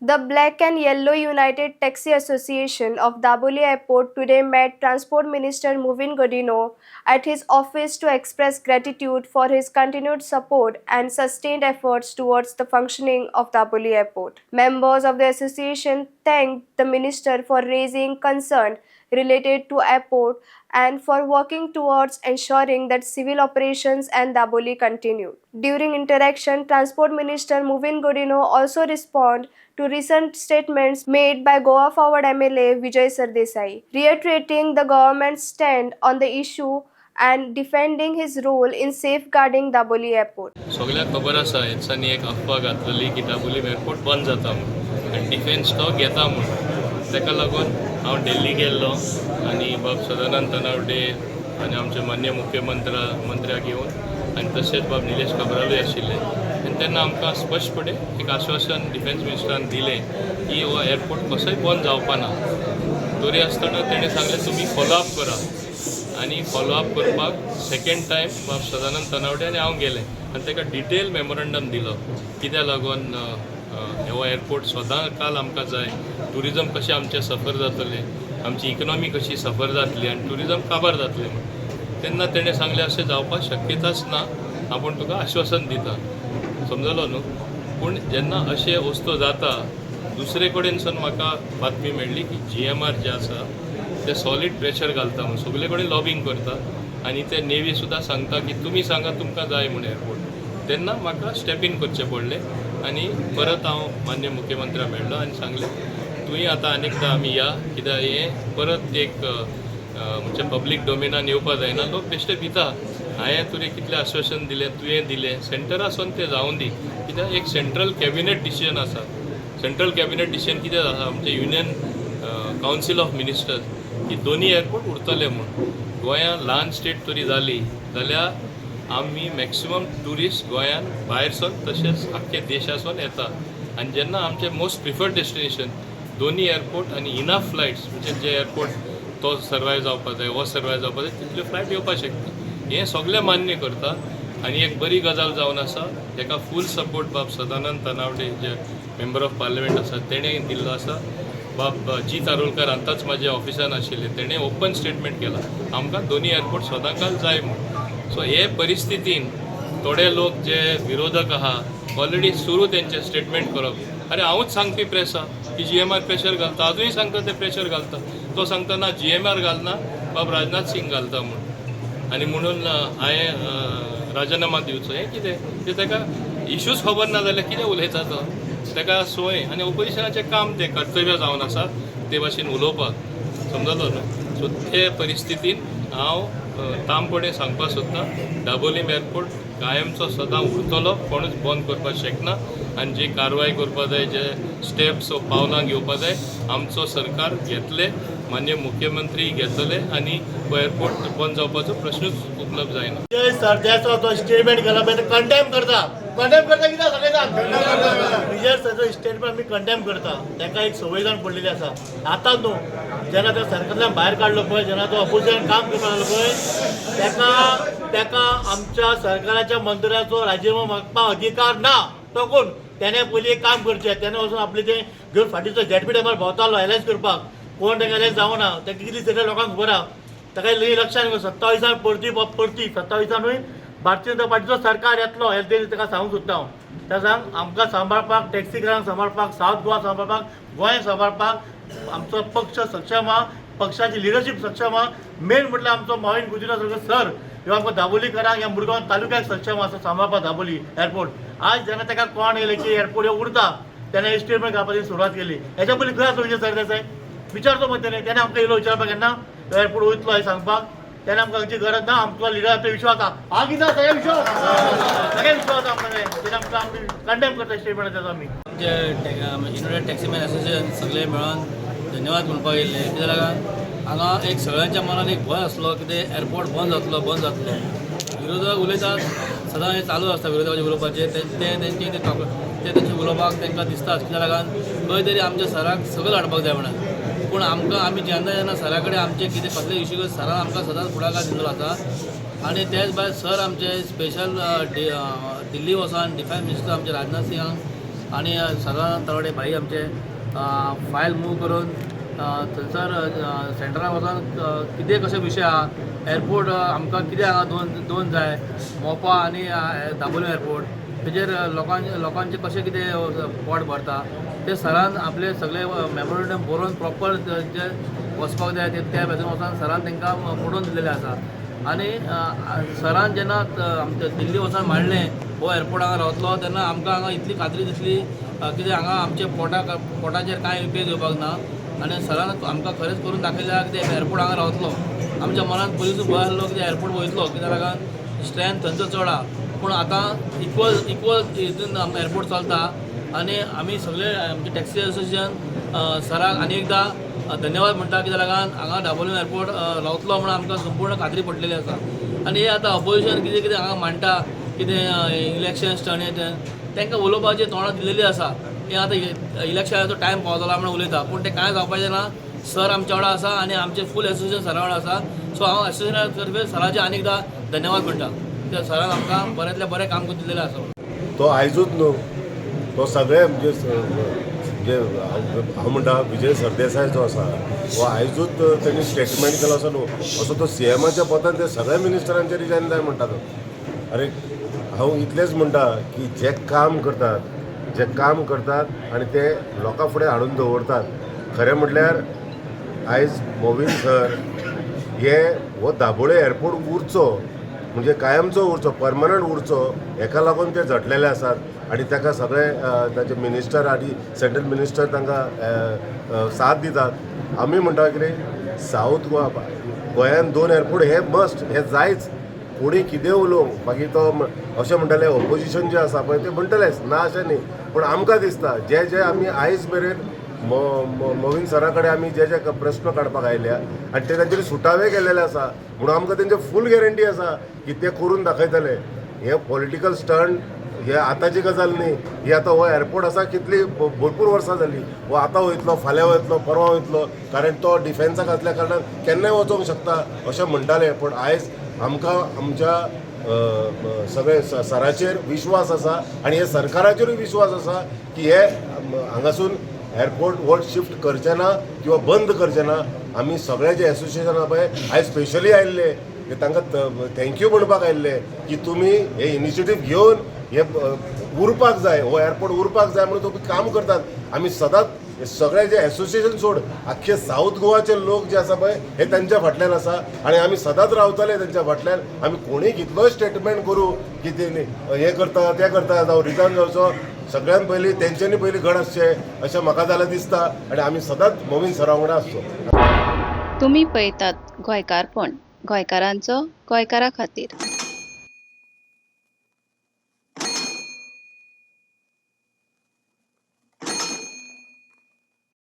The Black and Yellow United Taxi Association of Daboli Airport today met Transport Minister Movin Godino at his office to express gratitude for his continued support and sustained efforts towards the functioning of Daboli Airport. Members of the association thanked the minister for raising concern related to airport and for working towards ensuring that civil operations and Daboli continued. During interaction, Transport Minister Movin Godino also responded to recent statements made by Goa Forward MLA Vijay Sardesai, reiterating the government's stand on the issue and defending his role in safeguarding Daboli Airport. सगळ्यांक खबर आसा हेंच्यांनी एक अफवा घातलेली की Dabolim airport बंद जाता म्हणून आनी डिफेन्स तो घेता म्हणून ताका लागून हांव दिल्ली गेल्लो आनी बाब सदानंद तनावडे आनी आमचे मान्य मंत्र्याक येवन आनी तशेंच बाब निलेश काब्रालूय आशिल्ले आनी तेन्ना आमकां स्पश्टपणे एक आश्वासन डिफेन्स मिनिस्टरान दिलें की हो एअरपोर्ट कसोय बंद जावपा ना. तरी आसतना तेणें सांगलें तुमी फॉलोअप करा आनी फॉलोअप करपाक सेकंड टायम बाब सदानंद तनावडे आनी हांव गेलें आनी ताका डिटेल मेमोरंडम दिलो कित्याक लागून हो एअरपोर्ट सदां काल आमकां जाय. ट्युरिजम कशें आमचें सफर जातलें, आमची इकॉनॉमी कशी सफर जातली आनी ट्युरिजम काबार जातलें म्हणून तेन्ना तेणें सांगलें अशें जावपाक शक्यताच ना, आपूण तुका आश्वासन दिता. समजलो न्हू. पूण जेन्ना अशें वस्तू जाता दुसरे कडेनसून म्हाका बातमी मेळ्ळी की GMR जे आसा ते सॉलीड प्रेशर घालता म्हणून सगळे कडेन लॉबिंग करता आनी ते नेवी सुद्दां सांगता की तुमी सांगा तुमकां जाय म्हणून एअरपोर्ट. तेन्ना म्हाका स्टेप इन करचें पडलें आनी परत हांव मान्य मुख्यमंत्र्याक मेळ्ळो आनी सांगलें तुवें आतां अनेकदां आमी या कित्याक हें परत एक म्हणजे पब्लीक डोमेनान येवपा जायना. लोक बेश्टे भिता. हांवें तुवें कितलें आश्वासन दिलें, तुवें दिलें, सेंटरासून तें जावून दी कित्याक एक सेंट्रल कॅबिनेट डिसिजन आसा. सेंट्रल कॅबिनेट डिसिजन कितें आसा आमचें युनियन कावन्सील ऑफ मिनिस्टर्स की दोनी एअरपोर्ट उरतले म्हूण. गोंयांत ल्हान स्टेट तरी जाली जाल्यार आमी मॅक्सिमम ट्युरिस्ट गोंयान भायरसून तशेंच आख्खे देशासून येता आनी जेन्ना आमचें मोस्ट प्रिफर्ड डेस्टिनेशन दोनी एअरपोर्ट आनी इनफ फ्लायट्स म्हणजे जे एअरपोर्ट तो सर्वायव जावपा जाय हो सर्वायव जावपा जाय तितल्यो फ्लायट येवपाक शकता. हें सगळें मान्य करता आनी एक बरी गजाल जावन आसा ताका फूल सपोर्ट बाब सदानंद तनावडे जे मेंबर ऑफ पार्लमेंट आसा तेणें दिल्लो आसा. बाब जी तारोलकर आतांच म्हाज्या ऑफिसान आशिल्ले तेणें ओपन स्टेटमेंट केला आमकां दोनी एअरपोर्ट सदांकाल जाय म्हणून. सो हे परिस्थितीन थोडे लोक जे विरोधक आहा ऑलरेडी सुरू तेंचे स्टेटमेंट करप. अरे हांवूच सांगपी प्रेस आहा की GMR प्रेशर घालता, अजूनय सांगता ते प्रेशर घालता. तो सांगता ना GMR घालना बाब राजनाथ सिंग घालता म्हणून आनी म्हणून हांवें राजिनामा दिवचो. हें कितें तें ताका इश्यूज खबर ना जाल्यार कितें उलयता तो. ताका सोय आनी ओपोजिशनाचें काम तें कर्तव्य जावन आसा ते भाशेन उलोवपाक. समजलो न्हू. सो ते परिस्थितीन हांव तामपणे सांगपाक सोदतां दाबोलीम एअरपोर्ट कायमचो सदां उरतलो, कोणूच बंद करपाक शकना आनी जी कारवाय करपा जाय जे स्टेप्स पावलां घेवपा जाय आमचो सरकार घेतले, मान्य मुख्यमंत्री घेतले आनी हो एअरपोर्ट बंद जावपाचो प्रश्नूच उपलब्ध जायना. विजय सरदेसाय तो स्टेटमेंट केला पळय ते कंडेम करता कित्याक सगळे जाण विजय सरदेसाय स्टेटमेंट आमी कंडेम करता. ताका एक संवय जावन पडलेली आसा. आतांच न्हू जेन्ना त्या सरकारांतल्यान भायर काडलो पळय, जेन्ना तो अपोजिशन काम करपाक लागलो पळय ताका आमच्या सरकाराच्या मंत्र्याचो राजिनामो मागपाक अधिकार ना. तो कोण त्याने पयलीं एक काम करचें, त्याने वचून आपले ते घेवन फाटीचो ZP टायमार भोंवतालो एलायन्स करपाक. कोण ताका एलायन्स जावना. ताका कितली सगळ्या लोकांक खबर आहा. ताका लक्षान 27 परती 27 भारतीय जनता पार्टीचो सरकार येतलो हे ताका सांगूंक सोदता हांव. त्या सांग आमकां सांबाळपाक, टॅक्सीकारांक सांबाळपाक, सावथ गोवा सांबाळपाक, गोंय सांबाळपाक आमचो पक्ष सक्षम आहा, पक्षाची लिडरशीप सक्षम आहा. मेन म्हटल्यार आमचो मोहीन गुजरात सर ह्यो आमकां दाबोलीकरांक ह्या मुरगांव तालुक्याक सक्षम आसा सांबाळपाक दाबोली एअरपोर्ट. आज जेन्ना ताका कोण येयलें की एअरपोर्ट ह्यो उरता तेन्ना स्टेटमेंट घालपाची सुरवात केली. हेच्या पयलीं खंय आसा विजय सरदेसाय विचारतो मग त्याने आमकां येयलो विचारपाक केन्ना एअरपोर्ट वयतलो हें सांगपाक. त्याने आमकां हांची गरज ना. आमचो लिडर विश्वास आहा. हा कितें सगळे विश्वास आमकां तेणे आमकां आमी कंडेम करता स्टेटमेंट देता आमी. आमचे युनायटेड टॅक्सीमॅन एसोसिएशन सगळे मेळोन धन्यवाद म्हणपाक येयल्ले. कित्याक लागून हांगा एक सगळ्यांच्या मनान एक भंय आसलो की ते एअरपोर्ट बंद जातलो. विरोधक उलयतात सदां हें चालू आसता विरोधकाचें उलोवपाचें. ते तेंचे उलोवपाक तांकां दिसता कित्याक लागून खंय तरी आमच्या सराक सकयल हाडपाक जाय म्हणून. पूण आमी जेन्ना सरा कडेन आमचे कितें कसले इश्यू सरान आमकां सदांच फुडाकार दिल्लो आसा. आनी तेच भायर सर आमचे स्पेशल दिल्ली वचोन डिफेन्स मिनिस्टर आमचे राजनाथ सिंगाक आनी सदानंद तळवडे भाई आमचे फायल मूव करून थंयसर सेंटराक वचोन कितें कशे विशय आहा एअरपोर्ट आमकां कितें हांगा दोन जाय मोपा आनी दाबोळी एअरपोर्ट तेजेर लोकांचे कशें कितें पोट भरता ते सरान आपले सगळे मेमोरेंडम बरोवन प्रॉपर जे वचपाक जाय त्या भाशेन वचोन सरान तांकां मोडून दिलेलें आसा आनी सरान जेन्ना आमच्या दिल्ली वचोन मांडलें हो एअरपोर्ट हांगा रावतलो तेन्ना आमकां हांगा इतली खात्री दिसली कितें हांगा आमचे पोटाचेर कांय उपेग येवपाक ना आनी सरान आमकां खरेंच करून दाखयल्या कितें एअरपोर्ट हांगा रावतलो आमच्या मनांत पयलींच भंय आसलो कितें एअरपोर्ट वयतलो कित्याक लागून स्ट्रेंथ थंयचो चड आहा पूण आतां इक्वल हितून एअरपोर्ट चलता आनी आमी सगळे आमचे टॅक्सी एसोसिएशन सराक आनी एकदां धन्यवाद म्हणटा कित्याक लागून हांगा दाबोळी एअरपोर्ट रावतलो म्हणून आमकां संपूर्ण खात्री पडलेली आसा आनी हे आतां अपोजिशन कितें कितें हांगा मांडटा कितें इलेक्शन स्टंट हें तांकां उलोवपाची तोंडां दिलेली आसा हे आतां इलेक्शनाचो टायम पावतलो म्हणून उलयता पूण तें कांय जावपाचें ना सर आमच्या वांगडा आसा आनी आमचें फूल एसोसिएशन सरा वांगडा आसा सो हांव एसोसिएशना तर्फे सराचे आनी एकदां धन्यवाद म्हणटा कित्याक सरान आमकां बऱ्यांतलें बरें काम करून दिलेलें आसा तो आयजूच न्हू तो सगळे जे हांव म्हणटा विजय सरदेसाय जो आसा हो आयजूच तेणी स्टेटमेंट केलो असो न्हू असो तो सीएमाच्या पदान ते सगळ्या मिनिस्टरांचे रिजायन जाय म्हणटा तो अरे हांव इतलेंच म्हणटा की जे काम करतात आनी ते लोकां फुडें हाडून दवरतात खरें म्हटल्यार आयज मोवीन सर हो दाबोळे एअरपोर्ट उरचो म्हणजे कायमचो उरचो परमनंट उरचो हेका लागून ते झटलेले आसात आनी ताका सगळे ताचे मिनिस्टर आनी सेंट्रल मिनिस्टर तांकां साथ दितात आमी म्हणटा कितें सावथ गोंयांत 2 एअरपोर्ट हे मस्ट हे जायच कोणी कितें उलोवंक मागीर तो अशें म्हणटाले ऑपोजिशन जे आसा पळय ते म्हणटलेच ना अशें न्ही पूण आमकां दिसता जे आमी आयज मेरेन मोवीन सरा कडेन आमी जे प्रस्न काडपाक आयल्या आनी ते तांचेर सुटावे केलेले आसा म्हणून आमकां तेंचे फूल गॅरंटी आसा की ते करून दाखयतले हे पॉलिटिकल स्टंट हे आतांची गजाल न्ही ही आतां हो एअरपोर्ट आसा कितली भरपूर वर्सां जाली हो आतां वयतलो फाल्यां वयतलो परवा वयतलो कारण तो डिफेन्साक आसल्या कारणान केन्नाय वचोंक शकता अशें म्हणटाले पूण आयज आमकां आमच्या सगळे सराचेर विश्वास आसा आनी हे सरकाराचेरूय विश्वास आसा की हे हांगासून एअरपोर्ट हो शिफ्ट करचे ना किंवा बंद करचे ना आमी सगळे जे एसोसिएशन आहा पळय आयज स्पेशली आयिल्ले ते तांकां थँक्यू म्हणपाक आयिल्ले की तुमी हे इनिशिएटीव घेवन हे उरपाक जाय हो एअरपोर्ट उरपाक जाय म्हणून तुमी काम करतात आमी सदांच सगळे जे एसोसिएशन सोड आख्खे साऊथ गोवाचे लोक जे आसा पळय हे तांच्या फाटल्यान आसा आनी आमी सदांच रावतले तांच्या फाटल्यान आमी कोणीय कितलोय स्टेटमेंट करूं की ते हे करता ते करता जावं रिटर्न जावचो सगळ्यान पयलीं तेंच्यांनी पयलीं घड आसचें अशें म्हाका जाल्यार दिसता आनी आमी सदांच मोवीन सरा वांगडा आसचो. तुम्ही पळयतात गोंयकारपण गोंयकारांचो गोंयकारा खातीर.